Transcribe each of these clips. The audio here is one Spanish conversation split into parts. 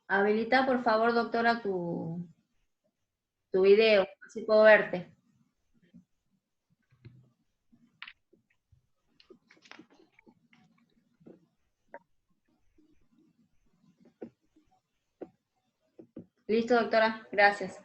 Habilita, por favor, doctora, tu video, así puedo verte. Listo, doctora, gracias.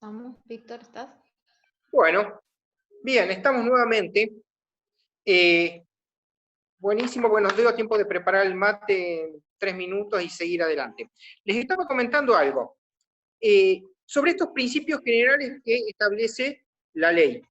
Vamos, Víctor, ¿estás? Bueno, bien, estamos nuevamente. Buenísimo, bueno, nos dio tiempo de preparar el mate en 3 minutos y seguir adelante. Les estaba comentando algo sobre estos principios generales que establece la ley.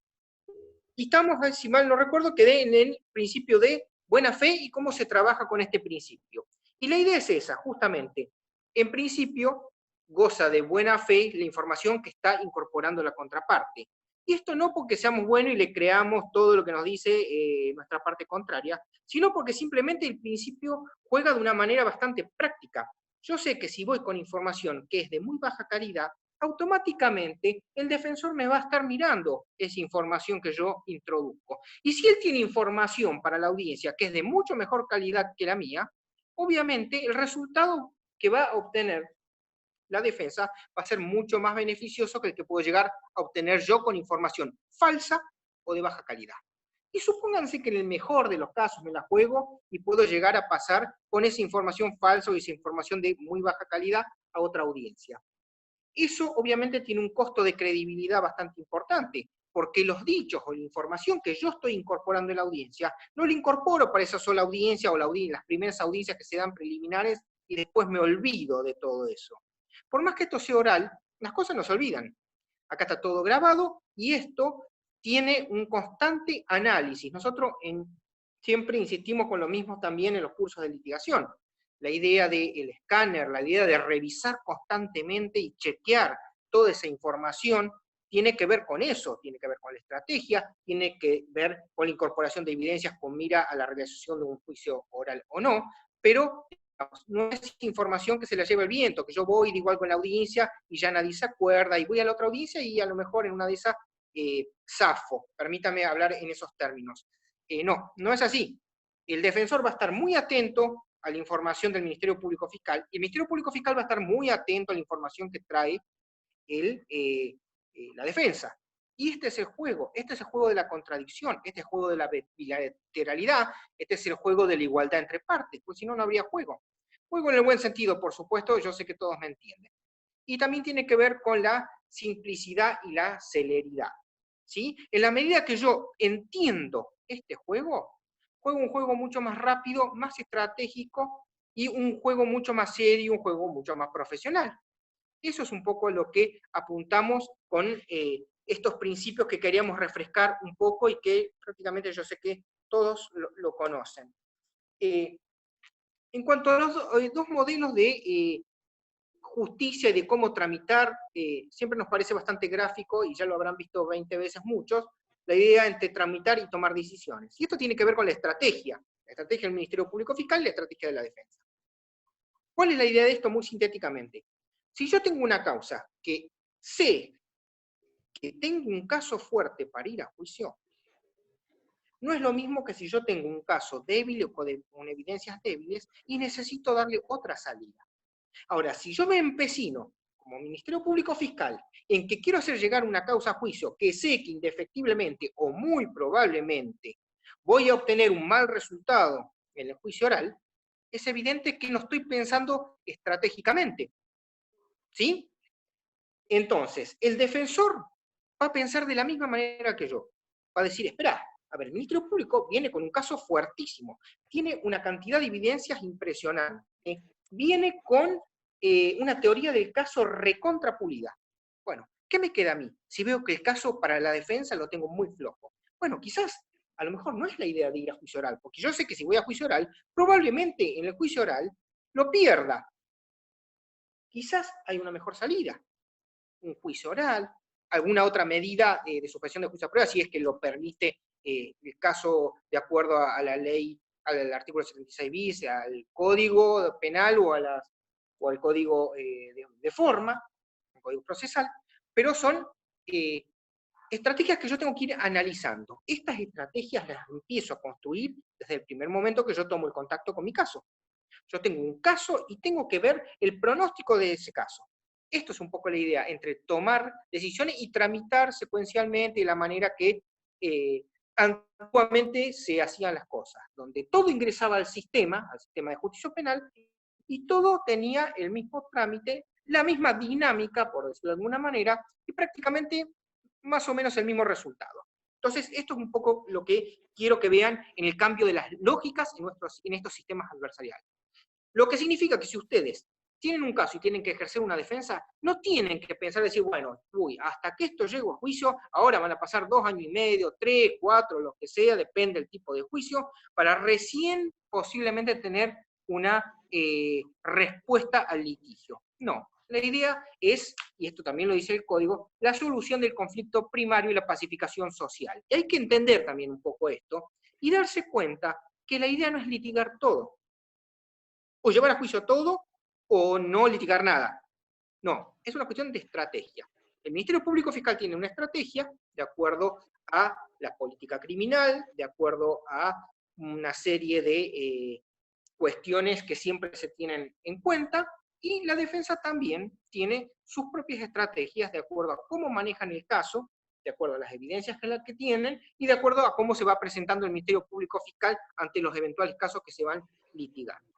Y estamos, si mal no recuerdo, quedé en el principio de buena fe y cómo se trabaja con este principio. Y la idea es esa, justamente. En principio, goza de buena fe la información que está incorporando la contraparte. Y esto no porque seamos buenos y le creamos todo lo que nos dice nuestra parte contraria, sino porque simplemente el principio juega de una manera bastante práctica. Yo sé que si voy con información que es de muy baja calidad, automáticamente el defensor me va a estar mirando esa información que yo introduzco. Y si él tiene información para la audiencia que es de mucho mejor calidad que la mía, obviamente el resultado que va a obtener la defensa va a ser mucho más beneficioso que el que puedo llegar a obtener yo con información falsa o de baja calidad. Y supónganse que en el mejor de los casos me la juego y puedo llegar a pasar con esa información falsa o esa información de muy baja calidad a otra audiencia. Eso obviamente tiene un costo de credibilidad bastante importante, porque los dichos o la información que yo estoy incorporando en la audiencia, no la incorporo para esa sola audiencia o las primeras audiencias que se dan preliminares y después me olvido de todo eso. Por más que esto sea oral, las cosas no se olvidan. Acá está todo grabado y esto tiene un constante análisis. Nosotros siempre insistimos con lo mismo también en los cursos de litigación. La idea del escáner, la idea de revisar constantemente y chequear toda esa información, tiene que ver con eso, tiene que ver con la estrategia, tiene que ver con la incorporación de evidencias con mira a la realización de un juicio oral o no, pero no es información que se la lleva el viento, que yo voy de igual con la audiencia y ya nadie se acuerda, y voy a la otra audiencia y a lo mejor en una de esas zafo, permítame hablar en esos términos. No, no es así. El defensor va a estar muy atento a la información del Ministerio Público Fiscal, y el Ministerio Público Fiscal va a estar muy atento a la información que trae la defensa. Y este es el juego de la contradicción, este es el juego de la bilateralidad, este es el juego de la igualdad entre partes, pues si no, no habría juego. Juego en el buen sentido, por supuesto, yo sé que todos me entienden. Y también tiene que ver con la simplicidad y la celeridad. ¿Sí? En la medida que yo entiendo este juego un juego mucho más rápido, más estratégico y un juego mucho más serio, un juego mucho más profesional. Eso es un poco lo que apuntamos con estos principios que queríamos refrescar un poco y que prácticamente yo sé que todos lo conocen. En cuanto a los dos modelos de justicia y de cómo tramitar, siempre nos parece bastante gráfico, y ya lo habrán visto 20 veces muchos, la idea entre tramitar y tomar decisiones. Y esto tiene que ver con la estrategia del Ministerio Público Fiscal y la estrategia de la defensa. ¿Cuál es la idea de esto muy sintéticamente? Si yo tengo una causa que sé que tengo un caso fuerte para ir a juicio, no es lo mismo que si yo tengo un caso débil o con evidencias débiles y necesito darle otra salida. Ahora, si yo me empecino como Ministerio Público Fiscal en que quiero hacer llegar una causa a juicio que sé que indefectiblemente o muy probablemente voy a obtener un mal resultado en el juicio oral, es evidente que no estoy pensando estratégicamente. ¿Sí? Entonces, el defensor va a pensar de la misma manera que yo. Va a decir, espera, a ver, el Ministerio Público viene con un caso fuertísimo, tiene una cantidad de evidencias impresionante, viene con una teoría del caso recontrapulida. Bueno, ¿qué me queda a mí? Si veo que el caso para la defensa lo tengo muy flojo. Bueno, quizás a lo mejor no es la idea de ir a juicio oral, porque yo sé que si voy a juicio oral, probablemente en el juicio oral lo pierda. quizás hay una mejor salida, un juicio oral, alguna otra medida de suspensión de juicio a prueba, si es que lo permite el caso de acuerdo a la ley, al artículo 76 bis, al código penal o al código de forma, el código procesal, pero son estrategias que yo tengo que ir analizando. Estas estrategias las empiezo a construir desde el primer momento que yo tomo el contacto con mi caso. Yo tengo un caso y tengo que ver el pronóstico de ese caso. Esto es un poco la idea, entre tomar decisiones y tramitar secuencialmente de la manera que antiguamente se hacían las cosas, donde todo ingresaba al sistema de justicia penal, y todo tenía el mismo trámite, la misma dinámica, por decirlo de alguna manera, y prácticamente más o menos el mismo resultado. Entonces, esto es un poco lo que quiero que vean en el cambio de las lógicas en estos sistemas adversariales. Lo que significa que si ustedes tienen un caso y tienen que ejercer una defensa, no tienen que pensar, decir, bueno, uy, hasta que esto llegue a juicio, ahora van a pasar 2 años y medio, 3, 4, lo que sea, depende del tipo de juicio, para recién posiblemente tener una respuesta al litigio. No, la idea es, y esto también lo dice el código, la solución del conflicto primario y la pacificación social. Y hay que entender también un poco esto y darse cuenta que la idea no es litigar todo, o llevar a juicio todo, o no litigar nada. No, es una cuestión de estrategia. El Ministerio Público Fiscal tiene una estrategia de acuerdo a la política criminal, de acuerdo a una serie de cuestiones que siempre se tienen en cuenta, y la defensa también tiene sus propias estrategias de acuerdo a cómo manejan el caso, de acuerdo a las evidencias que tienen, y de acuerdo a cómo se va presentando el Ministerio Público Fiscal ante los eventuales casos que se van litigando.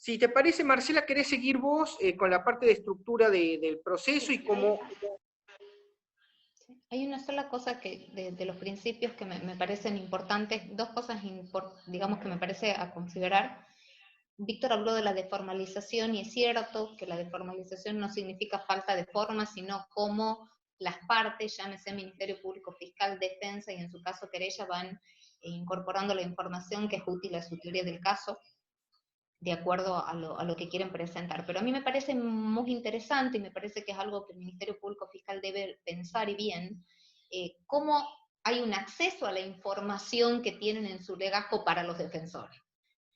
Si te parece, Marcela, ¿querés seguir vos con la parte de estructura del proceso y cómo... Hay una sola cosa que de los principios que me parecen importantes, dos cosas, digamos, que me parece a considerar. Víctor habló de la deformalización y es cierto que la deformalización no significa falta de forma, sino cómo las partes, llámese Ministerio Público Fiscal, Defensa y en su caso querella, van incorporando la información que es útil a su teoría del caso, de acuerdo a lo que quieren presentar. Pero a mí me parece muy interesante y me parece que es algo que el Ministerio Público Fiscal debe pensar y bien, cómo hay un acceso a la información que tienen en su legajo para los defensores.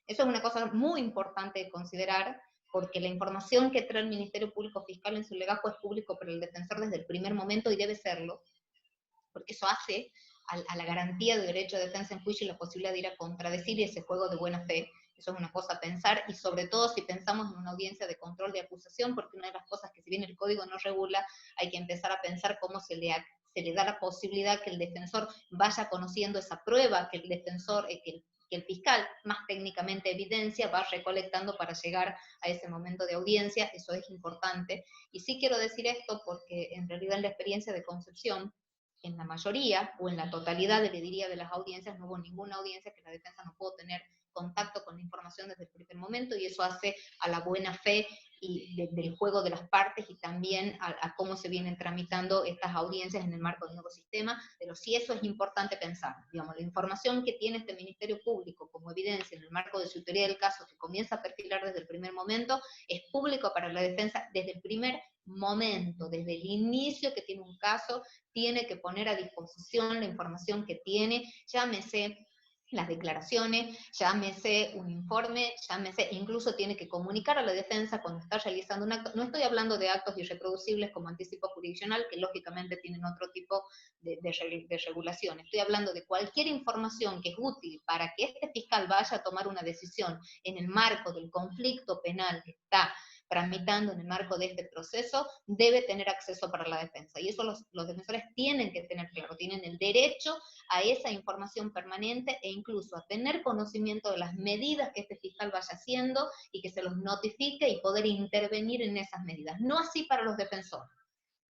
Eso es una cosa muy importante de considerar, porque la información que trae el Ministerio Público Fiscal en su legajo es público para el defensor desde el primer momento y debe serlo, porque eso hace a la garantía de derecho de defensa en juicio y la posibilidad de ir a contradecir ese juego de buena fe. Eso es una cosa a pensar, y sobre todo si pensamos en una audiencia de control de acusación, porque una de las cosas que si bien el código no regula, hay que empezar a pensar cómo se le da la posibilidad que el defensor vaya conociendo esa prueba que el defensor, que el fiscal más técnicamente evidencia, va recolectando para llegar a ese momento de audiencia. Eso es importante. Y sí quiero decir esto porque en realidad en la experiencia de Concepción, en la mayoría o en la totalidad, le diría, de las audiencias, no hubo ninguna audiencia que la defensa no pudo tener contacto con la información desde el primer momento, y eso hace a la buena fe y del juego de las partes, y también a cómo se vienen tramitando estas audiencias en el marco del nuevo sistema. Pero sí, eso es importante pensar, digamos, la información que tiene este Ministerio Público como evidencia en el marco de su teoría del caso, que comienza a perfilar desde el primer momento, es público para la defensa desde el primer momento, desde el inicio que tiene un caso, tiene que poner a disposición la información que tiene, llámese las declaraciones, llámese un informe, llámese, incluso tiene que comunicar a la defensa cuando está realizando un acto. No estoy hablando de actos irreproducibles como anticipo jurisdiccional, que lógicamente tienen otro tipo de regulación. Estoy hablando de cualquier información que es útil para que este fiscal vaya a tomar una decisión en el marco del conflicto penal que está tramitando en el marco de este proceso, debe tener acceso para la defensa. Y eso los defensores tienen que tener claro, tienen el derecho a esa información permanente e incluso a tener conocimiento de las medidas que este fiscal vaya haciendo y que se los notifique y poder intervenir en esas medidas. No así para los defensores.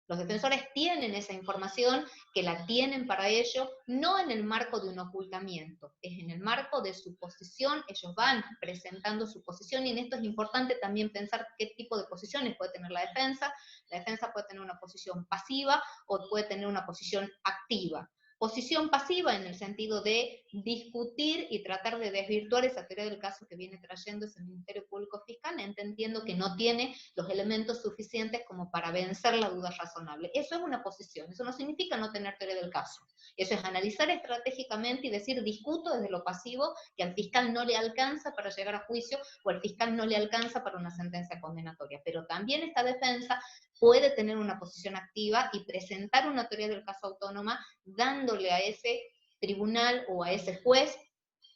Los defensores tienen esa información, que la tienen para ello, no en el marco de un ocultamiento, es en el marco de su posición. Ellos van presentando su posición, y en esto es importante también pensar qué tipo de posiciones puede tener la defensa. La defensa puede tener una posición pasiva o puede tener una posición activa. posición pasiva en el sentido de discutir y tratar de desvirtuar esa teoría del caso que viene trayendo ese Ministerio Público Fiscal, entendiendo que no tiene los elementos suficientes como para vencer la duda razonable. Eso es una posición, eso no significa no tener teoría del caso. Eso es analizar estratégicamente y decir, discuto desde lo pasivo, que al fiscal no le alcanza para llegar a juicio, o al fiscal no le alcanza para una sentencia condenatoria. Pero también esta defensa puede tener una posición activa y presentar una teoría del caso autónoma, dándole a ese tribunal o a ese juez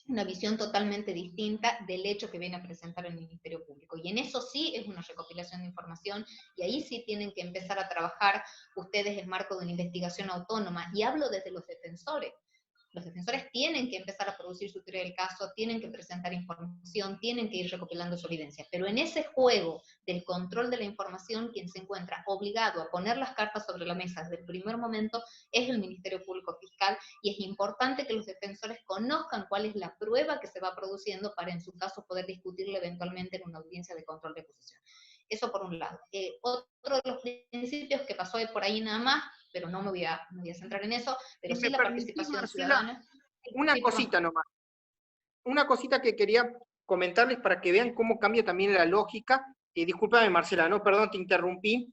una visión totalmente distinta del hecho que viene a presentar el Ministerio Público. Y en eso sí es una recopilación de información, y ahí sí tienen que empezar a trabajar ustedes el marco de una investigación autónoma, y hablo desde los defensores. Los defensores tienen que empezar a producir su teoría del caso, tienen que presentar información, tienen que ir recopilando su evidencia, pero en ese juego del control de la información, quien se encuentra obligado a poner las cartas sobre la mesa desde el primer momento es el Ministerio Público Fiscal, y es importante que los defensores conozcan cuál es la prueba que se va produciendo para en su caso poder discutirla eventualmente en una audiencia de control de acusación. Eso por un lado. Otro de los principios que pasó por ahí nada más, pero no me voy a centrar en eso, pero Si sí me la permitís, participación Marcela, ciudadana. una Sí, perdón. cosita nomás. Una cosita que quería comentarles para que vean cómo cambia también la lógica. Discúlpame, Marcela, no, perdón, te interrumpí,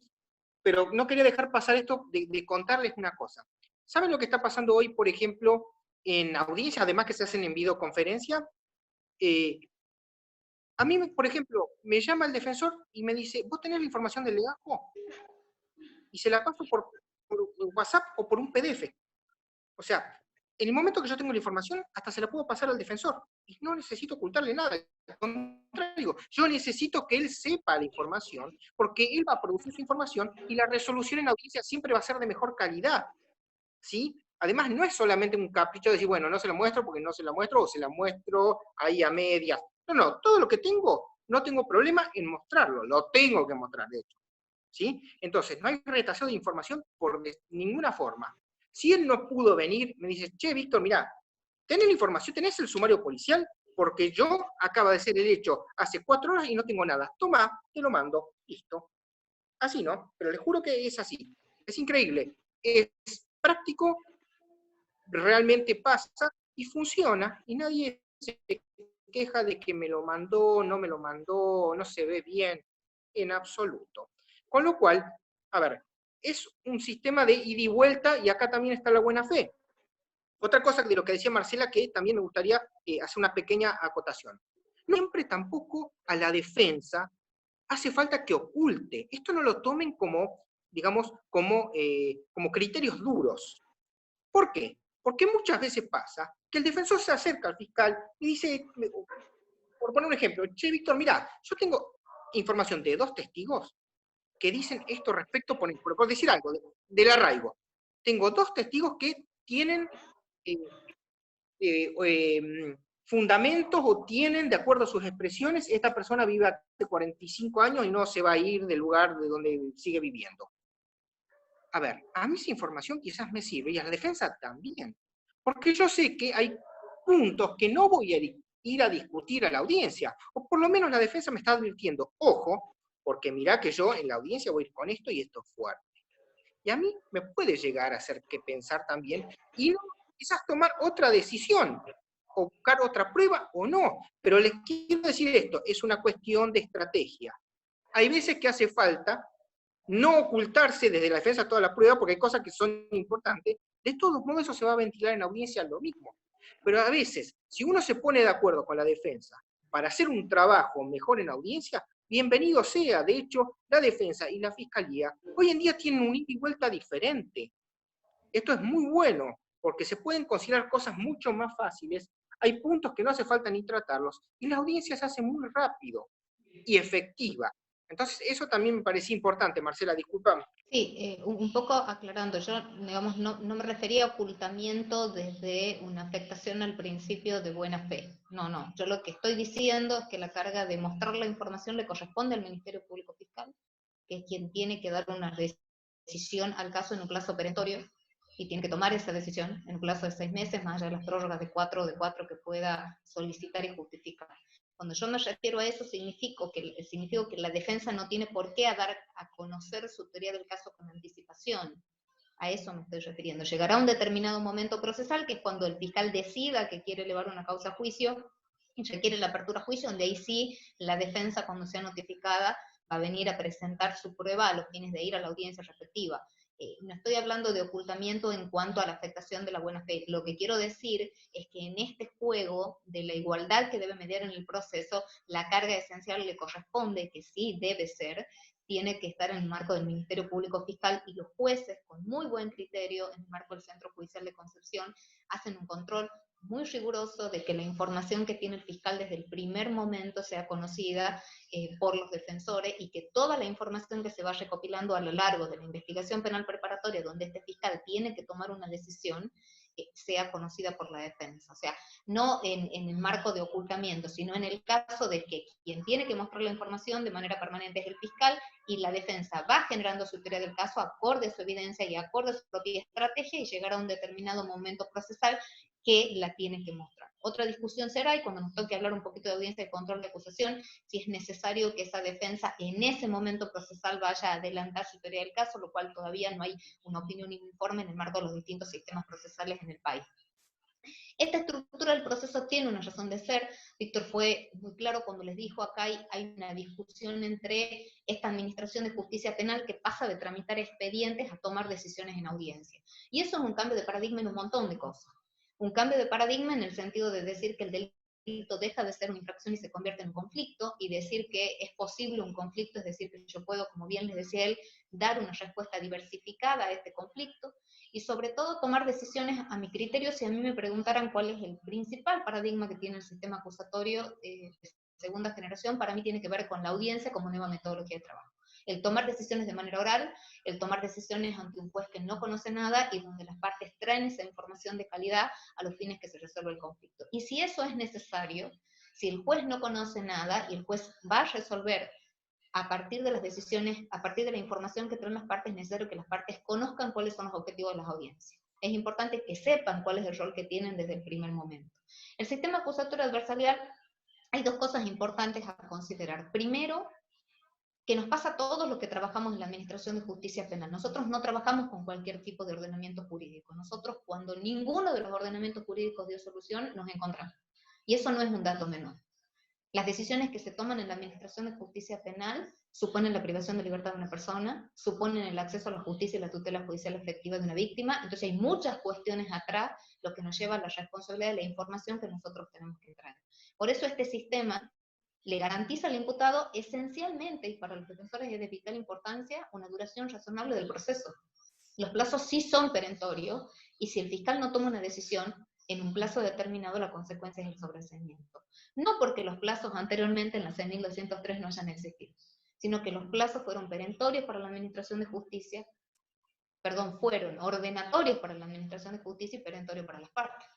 pero no quería dejar pasar esto de contarles una cosa. ¿Saben lo que está pasando hoy, por ejemplo, en audiencias, además que se hacen en videoconferencia? A mí, por ejemplo, me llama el defensor y me dice, ¿vos tenés la información del legajo? Y se la paso por WhatsApp o por un PDF. O sea, en el momento que yo tengo la información, hasta se la puedo pasar al defensor. Y no necesito ocultarle nada. Al contrario, yo necesito que él sepa la información, porque él va a producir su información y la resolución en audiencia siempre va a ser de mejor calidad. ¿Sí? Además, no es solamente un capricho de decir, bueno, no se la muestro porque no se la muestro, o se la muestro ahí a medias. No, no, todo lo que tengo, no tengo problema en mostrarlo, lo tengo que mostrar, de hecho. ¿Sí? Entonces, no hay retrasado de información por ninguna forma. Si él no pudo venir, me dice, che, Víctor, mirá, ¿tenés la información? ¿Tenés el sumario policial? Porque yo acaba de ser el hecho hace 4 horas y no tengo nada. Toma, te lo mando, listo. Así, ¿no? Pero les juro que es así. Es increíble. Es práctico, realmente pasa y funciona, y nadie se queja de que me lo mandó, no me lo mandó, no se ve bien, en absoluto. Con lo cual, a ver, es un sistema de ida y vuelta, y acá también está la buena fe. Otra cosa de lo que decía Marcela, que también me gustaría hacer una pequeña acotación. No siempre tampoco a la defensa hace falta que oculte. Esto no lo tomen como, digamos, como criterios duros. ¿Por qué? Porque muchas veces pasa que el defensor se acerca al fiscal y dice, por poner un ejemplo, che, Víctor, mirá, yo tengo información de 2 testigos que dicen esto respecto, por decir algo, del arraigo. Tengo 2 testigos que tienen fundamentos o tienen, de acuerdo a sus expresiones, esta persona vive hace 45 años y no se va a ir del lugar de donde sigue viviendo. A ver, a mí esa información quizás me sirve y a la defensa también. Porque yo sé que hay puntos que no voy a ir a discutir a la audiencia, o por lo menos la defensa me está advirtiendo, ojo, porque mirá que yo en la audiencia voy a ir con esto y esto es fuerte. Y a mí me puede llegar a hacer que pensar también, y no, quizás tomar otra decisión, o buscar otra prueba o no. Pero les quiero decir esto, es una cuestión de estrategia. Hay veces que hace falta no ocultarse desde la defensa toda la prueba, porque hay cosas que son importantes. De todos modos, eso se va a ventilar en audiencia lo mismo. Pero a veces, si uno se pone de acuerdo con la defensa para hacer un trabajo mejor en audiencia, bienvenido sea. De hecho, la defensa y la fiscalía hoy en día tienen un ida y vuelta diferente. Esto es muy bueno, porque se pueden considerar cosas mucho más fáciles. Hay puntos que no hace falta ni tratarlos, y la audiencia se hace muy rápido y efectiva. Entonces, eso también me parecía importante, Marcela, discúlpame. Sí, un poco aclarando, yo digamos, no me refería a ocultamiento desde una afectación al principio de buena fe. No, no, yo lo que estoy diciendo es que la carga de mostrar la información le corresponde al Ministerio Público Fiscal, que es quien tiene que dar una decisión al caso en un plazo perentorio, y tiene que tomar esa decisión en un plazo de 6 meses, más allá de las prórrogas de 4 que pueda solicitar y justificar. Cuando yo me refiero a eso, significa que la defensa no tiene por qué dar a conocer su teoría del caso con anticipación. A eso me estoy refiriendo. Llegará un determinado momento procesal, que es cuando el fiscal decida que quiere elevar una causa a juicio, y requiere la apertura a juicio, donde ahí sí la defensa, cuando sea notificada, va a venir a presentar su prueba a los fines de ir a la audiencia respectiva. No estoy hablando de ocultamiento en cuanto a la afectación de la buena fe. Lo que quiero decir es que en este juego de la igualdad que debe mediar en el proceso, la carga esencial le corresponde, que sí debe ser, tiene que estar en el marco del Ministerio Público Fiscal, y los jueces, con muy buen criterio, en el marco del Centro Judicial de Concepción, hacen un control muy riguroso de que la información que tiene el fiscal desde el primer momento sea conocida por los defensores, y que toda la información que se va recopilando a lo largo de la investigación penal preparatoria, donde este fiscal tiene que tomar una decisión, sea conocida por la defensa. O sea, no en el marco de ocultamiento, sino en el caso de que quien tiene que mostrar la información de manera permanente es el fiscal, y la defensa va generando su teoría del caso acorde a su evidencia y acorde a su propia estrategia, y llegar a un determinado momento procesal que la tiene que mostrar. Otra discusión será, y cuando nos toque hablar un poquito de audiencia de control de acusación, si es necesario que esa defensa en ese momento procesal vaya a adelantar su teoría del caso, lo cual todavía no hay una opinión uniforme en el marco de los distintos sistemas procesales en el país. Esta estructura del proceso tiene una razón de ser. Víctor fue muy claro cuando les dijo, acá hay una discusión entre esta administración de justicia penal que pasa de tramitar expedientes a tomar decisiones en audiencia. Y eso es un cambio de paradigma en un montón de cosas. Un cambio de paradigma en el sentido de decir que el delito deja de ser una infracción y se convierte en un conflicto, y decir que es posible un conflicto, es decir, que yo puedo, como bien les decía él, dar una respuesta diversificada a este conflicto, y sobre todo tomar decisiones a mi criterio. Si a mí me preguntaran cuál es el principal paradigma que tiene el sistema acusatorio de segunda generación, para mí tiene que ver con la audiencia como nueva metodología de trabajo. El tomar decisiones de manera oral, el tomar decisiones ante un juez que no conoce nada y donde las partes traen esa información de calidad a los fines que se resuelva el conflicto. Y si eso es necesario, si el juez no conoce nada y el juez va a resolver a partir de las decisiones, a partir de la información que traen las partes, es necesario que las partes conozcan cuáles son los objetivos de las audiencias. Es importante que sepan cuál es el rol que tienen desde el primer momento. El sistema acusatorio adversarial, hay dos cosas importantes a considerar. Primero, que nos pasa a todos los que trabajamos en la Administración de Justicia Penal. Nosotros no trabajamos con cualquier tipo de ordenamiento jurídico. Nosotros, cuando ninguno de los ordenamientos jurídicos dio solución, nos encontramos. Y eso no es un dato menor. Las decisiones que se toman en la Administración de Justicia Penal suponen la privación de libertad de una persona, suponen el acceso a la justicia y la tutela judicial efectiva de una víctima. Entonces hay muchas cuestiones atrás, lo que nos lleva a la responsabilidad de la información que nosotros tenemos que traer. Por eso este sistema le garantiza al imputado esencialmente, y para los defensores es de vital importancia, una duración razonable del proceso. Los plazos sí son perentorios, y si el fiscal no toma una decisión en un plazo determinado, la consecuencia es el sobreseimiento. No porque los plazos anteriormente en la CEN 1203 no hayan existido, sino que los plazos fueron perentorios para la Administración de Justicia, fueron ordenatorios para la Administración de Justicia y perentorios para las partes.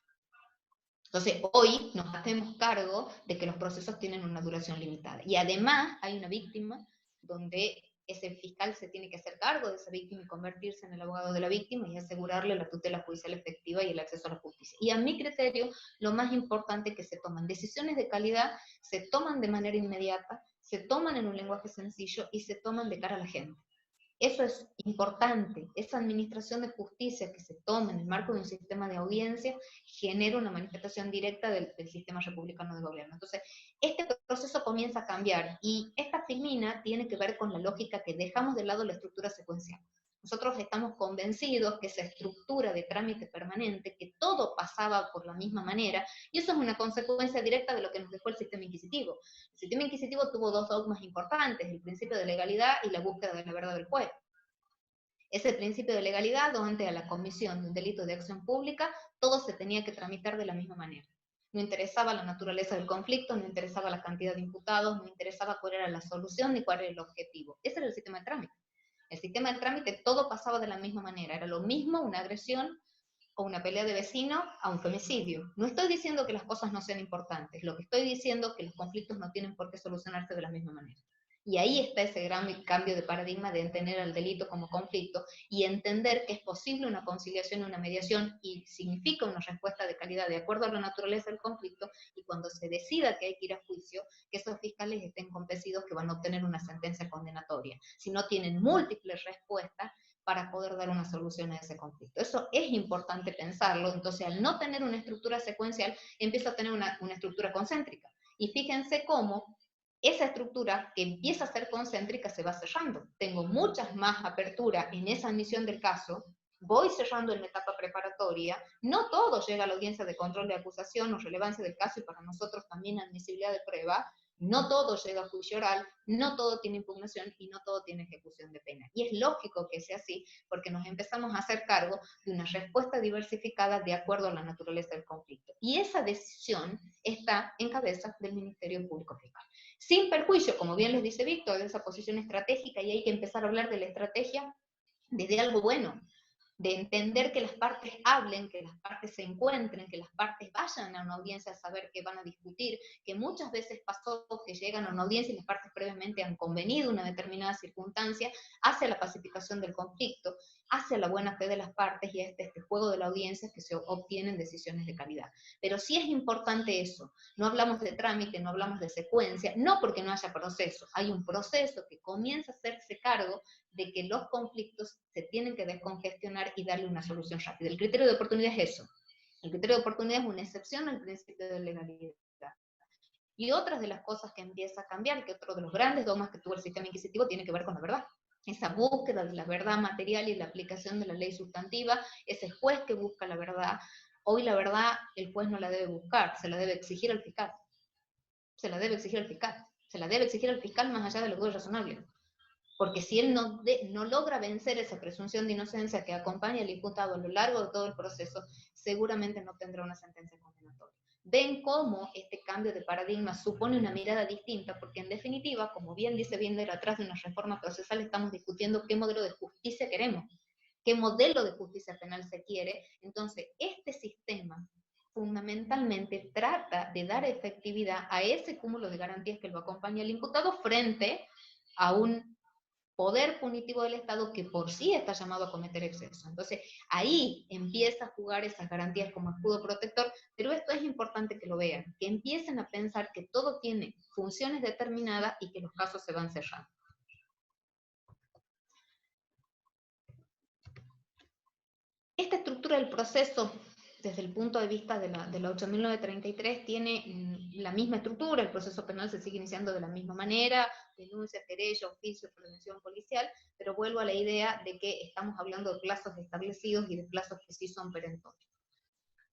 Entonces, hoy nos hacemos cargo de que los procesos tienen una duración limitada. Y además hay una víctima donde ese fiscal se tiene que hacer cargo de esa víctima y convertirse en el abogado de la víctima y asegurarle la tutela judicial efectiva y el acceso a la justicia. Y a mi criterio, lo más importante es que se toman decisiones de calidad, se toman de manera inmediata, se toman en un lenguaje sencillo y se toman de cara a la gente. Eso es importante. Esa administración de justicia que se toma en el marco de un sistema de audiencia genera una manifestación directa del sistema republicano de gobierno. Entonces, este proceso comienza a cambiar, y esta filmina tiene que ver con la lógica que dejamos de lado la estructura secuencial. Nosotros estamos convencidos que esa estructura de trámite permanente, que todo pasaba por la misma manera, y eso es una consecuencia directa de lo que nos dejó el sistema inquisitivo. El sistema inquisitivo tuvo dos dogmas importantes: el principio de legalidad y la búsqueda de la verdad del juez. Ese principio de legalidad, donde a la comisión de un delito de acción pública, todo se tenía que tramitar de la misma manera. No interesaba la naturaleza del conflicto, no interesaba la cantidad de imputados, no interesaba cuál era la solución ni cuál era el objetivo. Ese era el sistema de trámite. El sistema de trámite, todo pasaba de la misma manera. Era lo mismo una agresión o una pelea de vecino a un femicidio. No estoy diciendo que las cosas no sean importantes, lo que estoy diciendo es que los conflictos no tienen por qué solucionarse de la misma manera. Y ahí está ese gran cambio de paradigma de entender al delito como conflicto y entender que es posible una conciliación y una mediación, y significa una respuesta de calidad de acuerdo a la naturaleza del conflicto, y cuando se decida que hay que ir a juicio, que esos fiscales estén convencidos que van a obtener una sentencia condenatoria. Si no tienen múltiples respuestas, para poder dar una solución a ese conflicto. Eso es importante pensarlo. Entonces, al no tener una estructura secuencial, empieza a tener una estructura concéntrica. Y fíjense cómo esa estructura que empieza a ser concéntrica se va cerrando. Tengo muchas más apertura en esa admisión del caso, voy cerrando en la etapa preparatoria, no todo llega a la audiencia de control de acusación o relevancia del caso, y para nosotros también admisibilidad de prueba, no todo llega a juicio oral, no todo tiene impugnación y no todo tiene ejecución de pena. Y es lógico que sea así, porque nos empezamos a hacer cargo de una respuesta diversificada de acuerdo a la naturaleza del conflicto. Y esa decisión está en cabeza del Ministerio Público Fiscal. Sin perjuicio, como bien les dice Víctor, de esa posición estratégica, y hay que empezar a hablar de la estrategia desde algo bueno, de entender que las partes hablen, que las partes se encuentren, que las partes vayan a una audiencia a saber qué van a discutir, que muchas veces pasó que llegan a una audiencia y las partes previamente han convenido una determinada circunstancia hacia la pacificación del conflicto, hacia la buena fe de las partes y a este juego de la audiencia que se obtienen decisiones de calidad. Pero sí es importante eso, no hablamos de trámite, no hablamos de secuencia, no porque no haya proceso, hay un proceso que comienza a hacerse cargo de que los conflictos se tienen que descongestionar y darle una solución rápida. El criterio de oportunidad es eso. El criterio de oportunidad es una excepción al principio de legalidad. Y otras de las cosas que empieza a cambiar, que otro de los grandes dogmas que tuvo el sistema inquisitivo tiene que ver con la verdad. Esa búsqueda de la verdad material y la aplicación de la ley sustantiva, ese juez que busca la verdad, hoy la verdad el juez no la debe buscar, se la debe exigir al fiscal. Se la debe exigir al fiscal. Se la debe exigir al fiscal más allá de lo que es razonable. Porque si él no logra vencer esa presunción de inocencia que acompaña al imputado a lo largo de todo el proceso, seguramente no tendrá una sentencia condenatoria. Ven cómo este cambio de paradigma supone una mirada distinta, porque en definitiva, como bien dice Binder, atrás de una reforma procesal estamos discutiendo qué modelo de justicia queremos, qué modelo de justicia penal se quiere. Entonces, este sistema fundamentalmente trata de dar efectividad a ese cúmulo de garantías que lo acompaña al imputado frente a un poder punitivo del Estado que por sí está llamado a cometer exceso. Entonces, ahí empieza a jugar esas garantías como escudo protector, pero esto es importante que lo vean, que empiecen a pensar que todo tiene funciones determinadas y que los casos se van cerrando. Esta estructura del proceso, desde el punto de vista de la 8.933, tiene la misma estructura, el proceso penal se sigue iniciando de la misma manera, denuncia, querella, oficio, prevención policial, pero vuelvo a la idea de que estamos hablando de plazos establecidos y de plazos que sí son perentorios.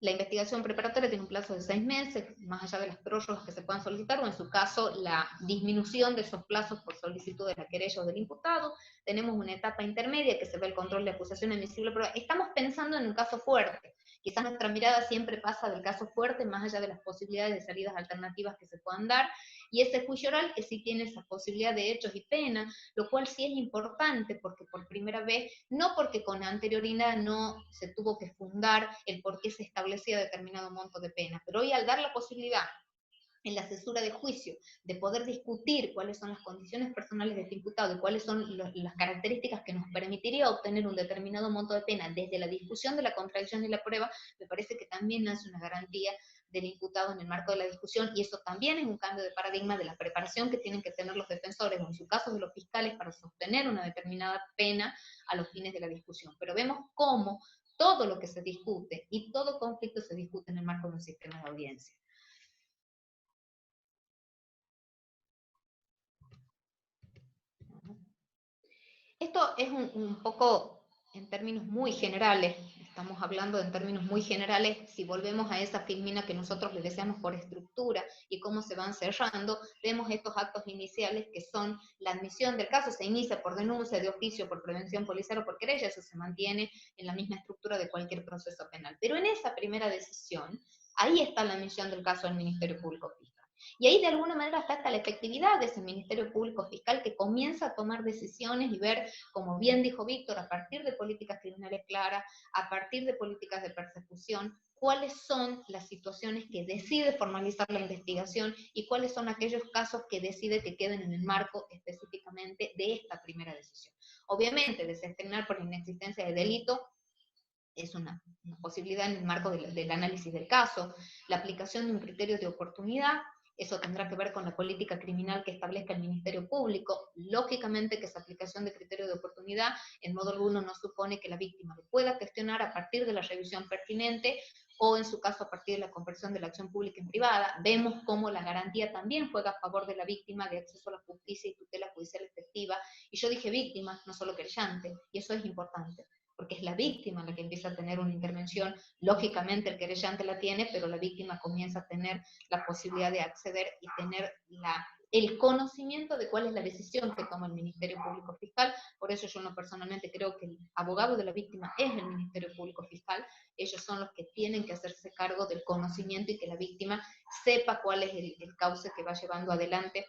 La investigación preparatoria tiene un plazo de 6 meses, más allá de las prórrogas que se puedan solicitar, o en su caso la disminución de esos plazos por solicitud de la querella o del imputado. Tenemos una etapa intermedia que se ve el control de acusación admisible, pero estamos pensando en un caso fuerte. Quizás nuestra mirada siempre pasa del caso fuerte, más allá de las posibilidades de salidas alternativas que se puedan dar, y ese juicio oral que sí tiene esa posibilidad de hechos y pena, lo cual sí es importante, porque por primera vez, no porque con anterioridad no se tuvo que fundar el por qué se establecía determinado monto de pena, pero hoy al dar la posibilidad en la cesura de juicio, de poder discutir cuáles son las condiciones personales de este imputado y cuáles son las características que nos permitiría obtener un determinado monto de pena desde la discusión de la contradicción y la prueba, me parece que también hace una garantía del imputado en el marco de la discusión, y eso también es un cambio de paradigma de la preparación que tienen que tener los defensores, o en su caso de los fiscales, para sostener una determinada pena a los fines de la discusión. Pero vemos cómo todo lo que se discute y todo conflicto se discute en el marco de un sistema de audiencia. Esto es un poco en términos muy generales, estamos hablando en términos muy generales. Si volvemos a esa filmina que nosotros le deseamos por estructura y cómo se van cerrando, vemos estos actos iniciales que son la admisión del caso, se inicia por denuncia, de oficio, por prevención policial o por querella, eso se mantiene en la misma estructura de cualquier proceso penal. Pero en esa primera decisión, ahí está la admisión del caso al Ministerio Público Fiscal. Y ahí de alguna manera está hasta la efectividad de ese Ministerio Público Fiscal, que comienza a tomar decisiones y ver, como bien dijo Víctor, a partir de políticas criminales claras, a partir de políticas de persecución, cuáles son las situaciones que decide formalizar la investigación y cuáles son aquellos casos que decide que queden en el marco específicamente de esta primera decisión. Obviamente, desestimar por inexistencia de delito es una posibilidad en el marco del análisis del caso, la aplicación de un criterio de oportunidad, Eso tendrá que ver con la política criminal que establezca el Ministerio Público. Lógicamente que esa aplicación de criterio de oportunidad en modo alguno no supone que la víctima lo pueda cuestionar a partir de la revisión pertinente o en su caso a partir de la conversión de la acción pública en privada. Vemos cómo la garantía también juega a favor de la víctima de acceso a la justicia y tutela judicial efectiva. Y yo dije víctima, no solo querellante, y eso es importante, porque es la víctima la que empieza a tener una intervención. Lógicamente el querellante la tiene, pero la víctima comienza a tener la posibilidad de acceder y tener el conocimiento de cuál es la decisión que toma el Ministerio Público Fiscal. Por eso yo no personalmente creo que el abogado de la víctima es el Ministerio Público Fiscal. Ellos son los que tienen que hacerse cargo del conocimiento y que la víctima sepa cuál es el cauce que va llevando adelante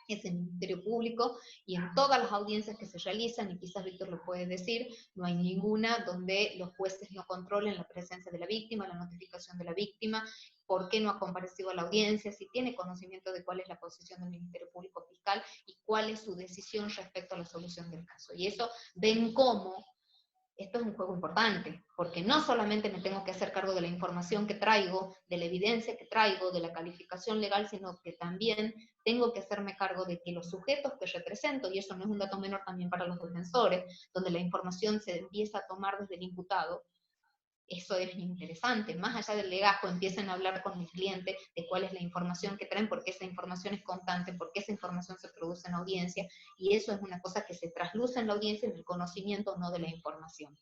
ese Ministerio Público, y en todas las audiencias que se realizan, y quizás Víctor lo puede decir, no hay ninguna donde los jueces no controlen la presencia de la víctima, la notificación de la víctima, por qué no ha comparecido a la audiencia, si tiene conocimiento de cuál es la posición del Ministerio Público Fiscal y cuál es su decisión respecto a la solución del caso. Y eso ven cómo esto es un juego importante, porque no solamente me tengo que hacer cargo de la información que traigo, de la evidencia que traigo, de la calificación legal, sino que también tengo que hacerme cargo de que los sujetos que represento, y eso no es un dato menor también para los defensores, donde la información se empieza a tomar desde el imputado, eso es interesante. Más allá del legajo, empiecen a hablar con el cliente de cuál es la información que traen, porque esa información es constante, porque esa información se produce en audiencia, y eso es una cosa que se trasluce en la audiencia, en el conocimiento, no de la información.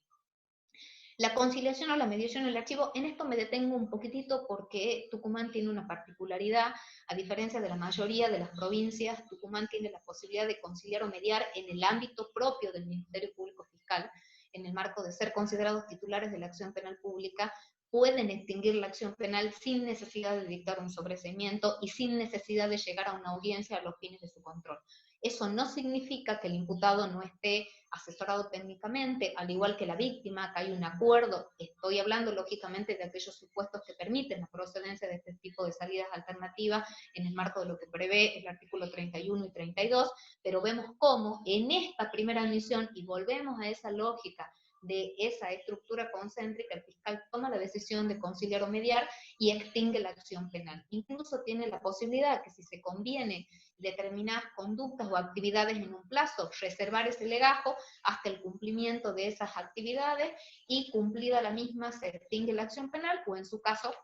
La conciliación o la mediación en el archivo, en esto me detengo un poquitito porque Tucumán tiene una particularidad, a diferencia de la mayoría de las provincias, Tucumán tiene la posibilidad de conciliar o mediar en el ámbito propio del Ministerio Público Fiscal, en el marco de ser considerados titulares de la acción penal pública, pueden extinguir la acción penal sin necesidad de dictar un sobreseimiento y sin necesidad de llegar a una audiencia a los fines de su control. Eso no significa que el imputado no esté asesorado técnicamente, al igual que la víctima, que hay un acuerdo. Estoy hablando lógicamente de aquellos supuestos que permiten la procedencia de este tipo de salidas alternativas en el marco de lo que prevé el artículo 31 y 32, pero vemos cómo en esta primera admisión, y volvemos a esa lógica de esa estructura concéntrica, el fiscal toma la decisión de conciliar o mediar y extingue la acción penal. Incluso tiene la posibilidad que si se conviene determinadas conductas o actividades en un plazo, reservar ese legajo hasta el cumplimiento de esas actividades, y cumplida la misma se extingue la acción penal, o en su caso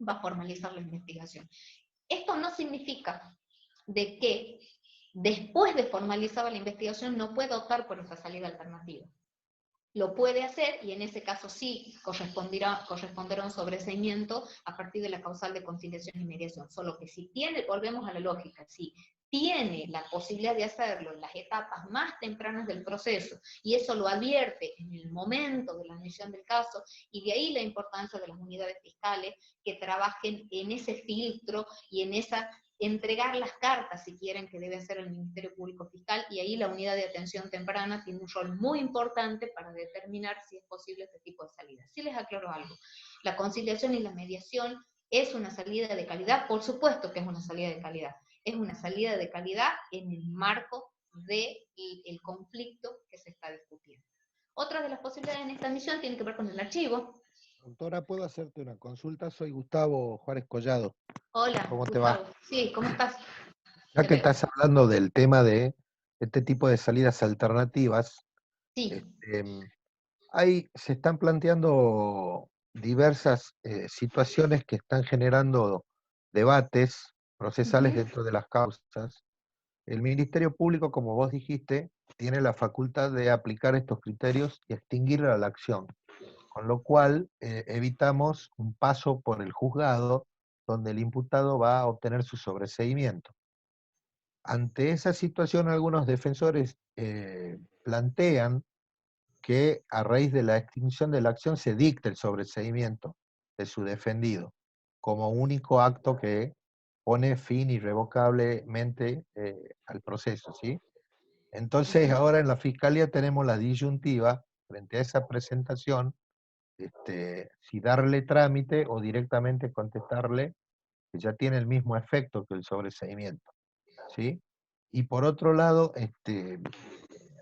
va a formalizar la investigación. Esto no significa de que después de formalizada la investigación no pueda optar por esa salida alternativa. Lo puede hacer, y en ese caso sí corresponderá un sobreseimiento a partir de la causal de conciliación y mediación. Solo que si tiene, volvemos a la lógica, si tiene la posibilidad de hacerlo en las etapas más tempranas del proceso, y eso lo advierte en el momento de la admisión del caso, y de ahí la importancia de las unidades fiscales que trabajen en ese filtro y en esa entregar las cartas, si quieren, que debe hacer el Ministerio Público Fiscal, y ahí la unidad de atención temprana tiene un rol muy importante para determinar si es posible este tipo de salida. Sí les aclaro algo, la conciliación y la mediación es una salida de calidad, por supuesto que es una salida de calidad, es una salida de calidad en el marco del conflicto que se está discutiendo. Otra de las posibilidades en esta misión tiene que ver con el archivo. Doctora, ¿puedo hacerte una consulta? Soy Gustavo Juárez Collado. Hola, ¿Cómo te Gustavo. va? Sí, ¿cómo estás? Ya Te que veo. estás hablando del tema de este tipo de salidas alternativas, Sí. se están planteando diversas situaciones que están generando debates procesales dentro de las causas. El Ministerio Público, como vos dijiste, tiene la facultad de aplicar estos criterios y extinguir la acción, con lo cual evitamos un paso por el juzgado donde el imputado va a obtener su sobreseimiento. Ante esa situación, algunos defensores plantean que a raíz de la extinción de la acción se dicte el sobreseimiento de su defendido, como único acto que pone fin irrevocablemente al proceso, ¿sí? Entonces, ahora en la Fiscalía tenemos la disyuntiva, frente a esa presentación, si darle trámite o directamente contestarle, que ya tiene el mismo efecto que el sobreseimiento, ¿sí? Y por otro lado,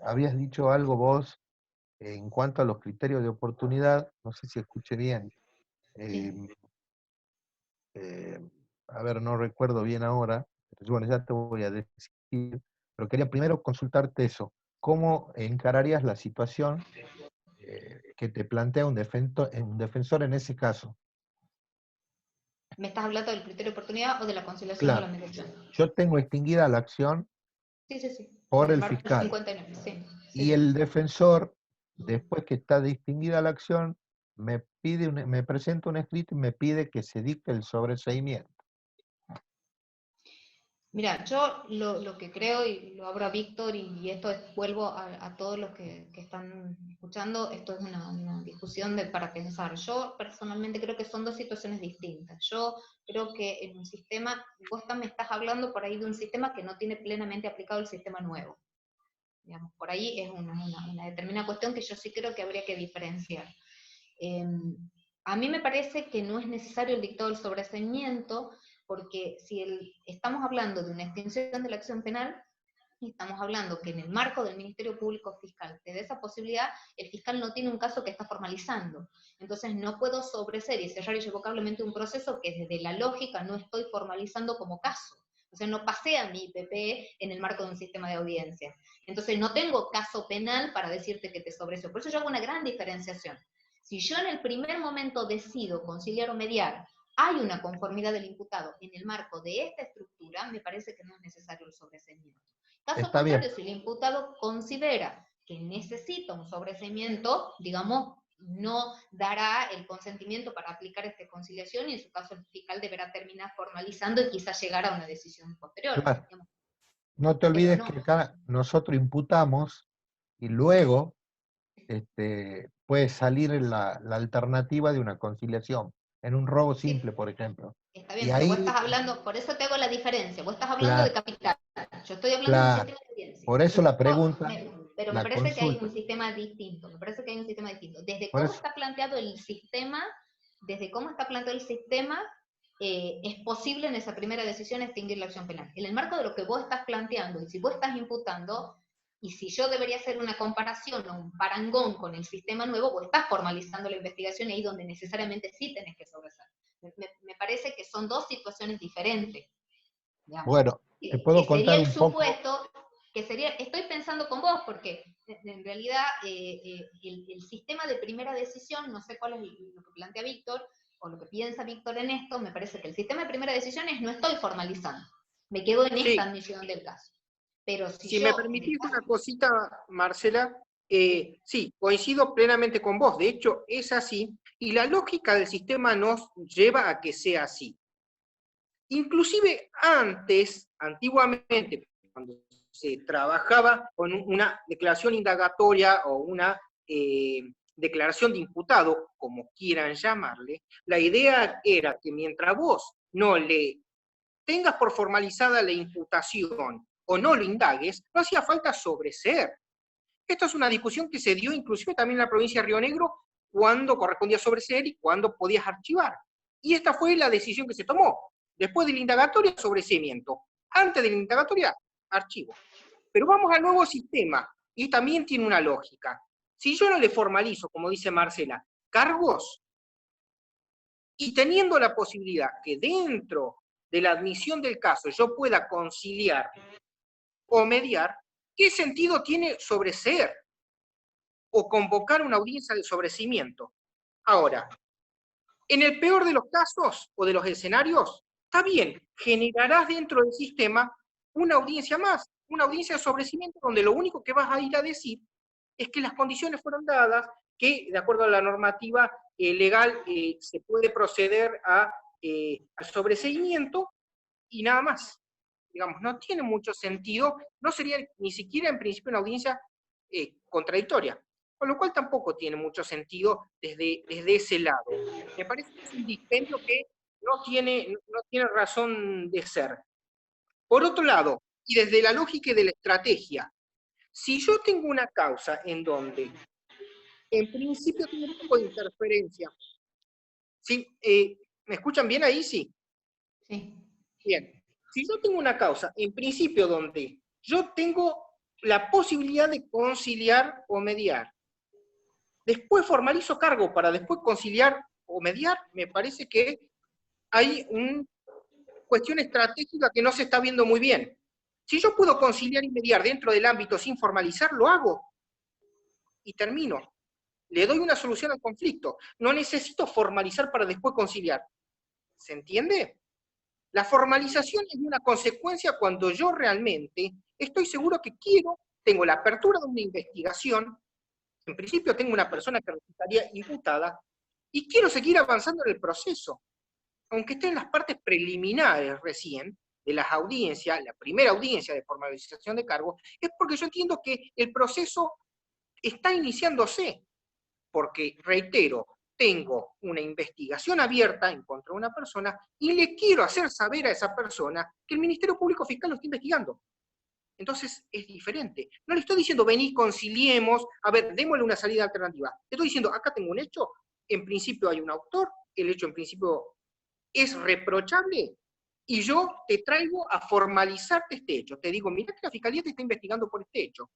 habías dicho algo vos en cuanto a los criterios de oportunidad, no sé si escuché bien. Sí. Eh, eh, a ver, no recuerdo bien ahora, pero bueno, ya te voy a decir, pero quería primero consultarte eso. ¿Cómo encararías la situación que te plantea un defensor en ese caso? ¿Me estás hablando del criterio de oportunidad o de la conciliación o la Claro, mediación? yo tengo extinguida la acción Sí, sí, sí. por En el el marco del fiscal, 59, sí. Sí, y sí. el defensor, después que está distinguida la acción, me presenta un escrito y me pide que se dicte el sobreseimiento. Mira, yo lo que creo, y lo abro a Víctor, y esto vuelvo a todos los que están escuchando, esto es una discusión para pensar. Yo personalmente creo que son dos situaciones distintas. Yo creo que en un sistema, vos me estás hablando por ahí de un sistema que no tiene plenamente aplicado el sistema nuevo. Digamos, por ahí es una determinada cuestión que yo sí creo que habría que diferenciar. A mí me parece que no es necesario el dictado del sobreseimiento, porque si estamos hablando de una extinción de la acción penal, y estamos hablando que en el marco del Ministerio Público Fiscal te dé esa posibilidad, el fiscal no tiene un caso que está formalizando. Entonces no puedo sobreseer y cerrar irrevocablemente un proceso que desde la lógica no estoy formalizando como caso. O sea, no pasé a mi IPP en el marco de un sistema de audiencia. Entonces no tengo caso penal para decirte que te sobreseo. Por eso yo hago una gran diferenciación. Si yo en el primer momento decido conciliar o mediar, hay una conformidad del imputado en el marco de esta estructura, me parece que no es necesario el sobreseimiento. Caso Está bien, contrario, si el imputado considera que necesita un sobreseimiento, digamos, no dará el consentimiento para aplicar esta conciliación y en su caso el fiscal deberá terminar formalizando y quizás llegar a una decisión posterior. claro. Digamos. No te Pero olvides no, que acá nosotros imputamos y luego puede salir la alternativa de una conciliación, en un robo sí, simple, por ejemplo. está Y bien, pero vos ahí, estás hablando, por eso te hago la diferencia, vos estás hablando de claro, capital, yo estoy hablando de un claro. sistema de audiencia. Por eso la pregunta, Pero me la parece que hay consulta. un sistema distinto, me parece que hay un sistema distinto. Desde Por cómo eso, está planteado el sistema, es posible en esa primera decisión extinguir la acción penal. En el marco de lo que vos estás planteando, y si vos estás imputando, y si yo debería hacer una comparación o un parangón con el sistema nuevo, vos estás formalizando la investigación y ahí donde necesariamente sí tenés que sobresalir. Me parece que son dos situaciones diferentes, digamos. bueno, te Que puedo sería contar el un poco. supuesto, que sería, estoy pensando con vos, porque en realidad el sistema de primera decisión, no sé cuál es lo que plantea Víctor, o lo que piensa Víctor en esto, me parece que el sistema de primera decisión es no estoy formalizando, me quedo en esta Sí, admisión del caso. Pero si si me yo, en el permitís caso, una cosita, Marcela, sí, sí, coincido plenamente con vos, de hecho es así, y la lógica del sistema nos lleva a que sea así. Inclusive antes, antiguamente, cuando se trabajaba con una declaración indagatoria o una declaración de imputado, como quieran llamarle, la idea era que mientras vos no le tengas por formalizada la imputación o no lo indagues, no hacía falta sobreseer. Esto es una discusión que se dio inclusive también en la provincia de Río Negro, cuando correspondía sobreseer y cuando podías archivar. Y esta fue la decisión que se tomó. Después de la indagatoria, sobreseimiento. Antes de la indagatoria, archivo. Pero vamos al nuevo sistema, y también tiene una lógica. Si yo no le formalizo, como dice Marcela, cargos, y teniendo la posibilidad que dentro de la admisión del caso yo pueda conciliar o mediar, ¿qué sentido tiene sobreseer o convocar una audiencia de sobreseimiento? Ahora, en el peor de los casos o de los escenarios, está bien, generarás dentro del sistema una audiencia más, una audiencia de sobreseimiento donde lo único que vas a ir a decir es que las condiciones fueron dadas, que de acuerdo a la normativa legal se puede proceder al sobreseimiento y nada más. Digamos, no tiene mucho sentido, no sería ni siquiera en principio una audiencia contradictoria, con lo cual tampoco tiene mucho sentido desde ese lado. Me parece que es un dispendio que no tiene razón de ser. Por otro lado, y desde la lógica de la estrategia, si yo tengo una causa en donde en principio tengo un poco de interferencia, ¿sí? ¿Me escuchan bien ahí? Sí. sí. Bien. Si yo tengo una causa, en principio, donde yo tengo la posibilidad de conciliar o mediar, después formalizo cargo para después conciliar o mediar, me parece que hay cuestión estratégica que no se está viendo muy bien. Si yo puedo conciliar y mediar dentro del ámbito sin formalizar, lo hago. Y termino. Le doy una solución al conflicto. No necesito formalizar para después conciliar. ¿Se entiende? La formalización es una consecuencia cuando yo realmente estoy seguro que tengo la apertura de una investigación, en principio tengo una persona que resultaría imputada, y quiero seguir avanzando en el proceso. Aunque esté en las partes preliminares recién, de las audiencias, la primera audiencia de formalización de cargo, es porque yo entiendo que el proceso está iniciándose. Porque, reitero, tengo una investigación abierta en contra de una persona y le quiero hacer saber a esa persona que el Ministerio Público Fiscal lo está investigando. Entonces es diferente. No le estoy diciendo, vení, conciliemos, a ver, démosle una salida alternativa. Le estoy diciendo, acá tengo un hecho, en principio hay un autor, el hecho en principio es reprochable, y yo te traigo a formalizarte este hecho. Te digo, mirá que la Fiscalía te está investigando por este hecho.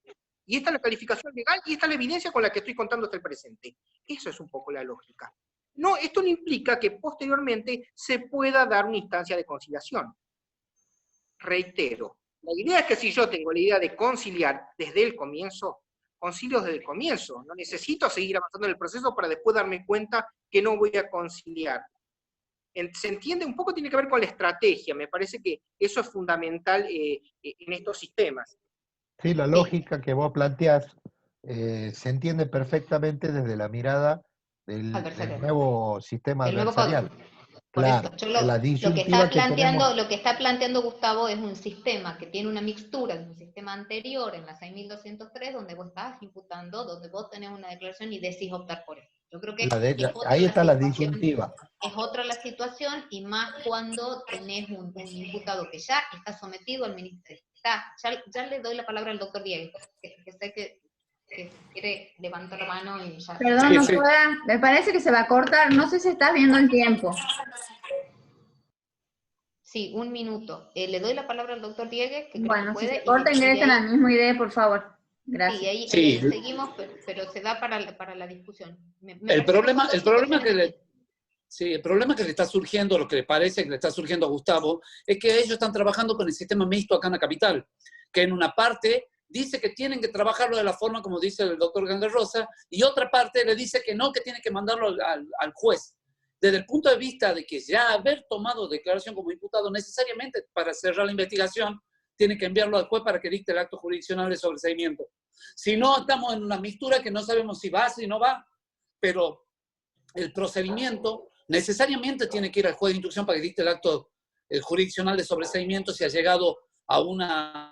Y esta es la calificación legal y esta es la evidencia con la que estoy contando hasta el presente. Eso es un poco la lógica. No, esto no implica que posteriormente se pueda dar una instancia de conciliación. Reitero, la idea es que si yo tengo la idea de conciliar desde el comienzo, concilio desde el comienzo. No necesito seguir avanzando en el proceso para después darme cuenta que no voy a conciliar. ¿Se entiende? Un poco tiene que ver con la estrategia. Me parece que eso es fundamental en estos sistemas. Sí, la lógica que vos planteás se entiende perfectamente desde la mirada del Adversarial. nuevo sistema Del nuevo adversarial. código. Por Claro, eso, yo en la lo que disyuntiva que tenemos. lo que está planteando Gustavo es un sistema que tiene una mixtura de un sistema anterior en la 6203, donde vos estás imputando, donde vos tenés una declaración y decís optar por esto. Yo creo que es otra Ahí la está la situación, disyuntiva. es otra la situación, y más cuando tenés un imputado que ya está sometido al ministerio. Ya le doy la palabra al doctor Diego, que sé que quiere levantar la mano y ya. Perdón, Sí, no sí. pueda, me parece que se va a cortar, no sé si estás viendo el tiempo. Sí, un minuto. Le doy la palabra al doctor Diegue, que creo que Bueno, si puede, se corta, y de ingresen ahí, al mismo idea, por favor. sí, Gracias. ahí Sí, seguimos, pero se da para la discusión. Me el parece que problema, son el dos problema situaciones que le, distintas. sí, el problema que le está surgiendo, lo que le parece que le está surgiendo a Gustavo, es que ellos están trabajando con el sistema mixto acá en la capital, que en una parte dice que tienen que trabajarlo de la forma como dice el doctor Gander Rosa, y otra parte le dice que no, que tiene que mandarlo al juez. Desde el punto de vista de que ya haber tomado declaración como imputado, necesariamente para cerrar la investigación, tiene que enviarlo al juez para que dicte el acto jurisdiccional de sobreseimiento. Si no, estamos en una mixtura que no sabemos si va, si no va, pero el procedimiento necesariamente tiene que ir al juez de instrucción para que dicte el acto jurisdiccional de sobreseimiento si ha llegado a una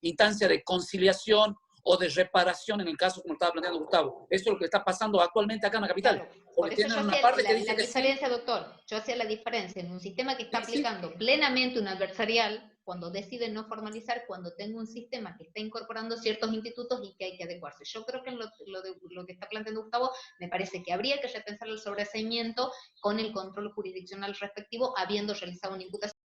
instancia de conciliación o de reparación en el caso como estaba planteando Gustavo. Eso es lo que está pasando actualmente acá en la capital. Claro, por Porque eso tienen yo una hacía parte que la dice que sí. diferencia, doctor. Yo hacía la diferencia en un sistema que está Sí, sí. aplicando plenamente un adversarial, cuando decide no formalizar, cuando tengo un sistema que está incorporando ciertos institutos y que hay que adecuarse. Yo creo que en lo que está planteando Gustavo, me parece que habría que repensar el sobreseimiento con el control jurisdiccional respectivo, habiendo realizado una imputación.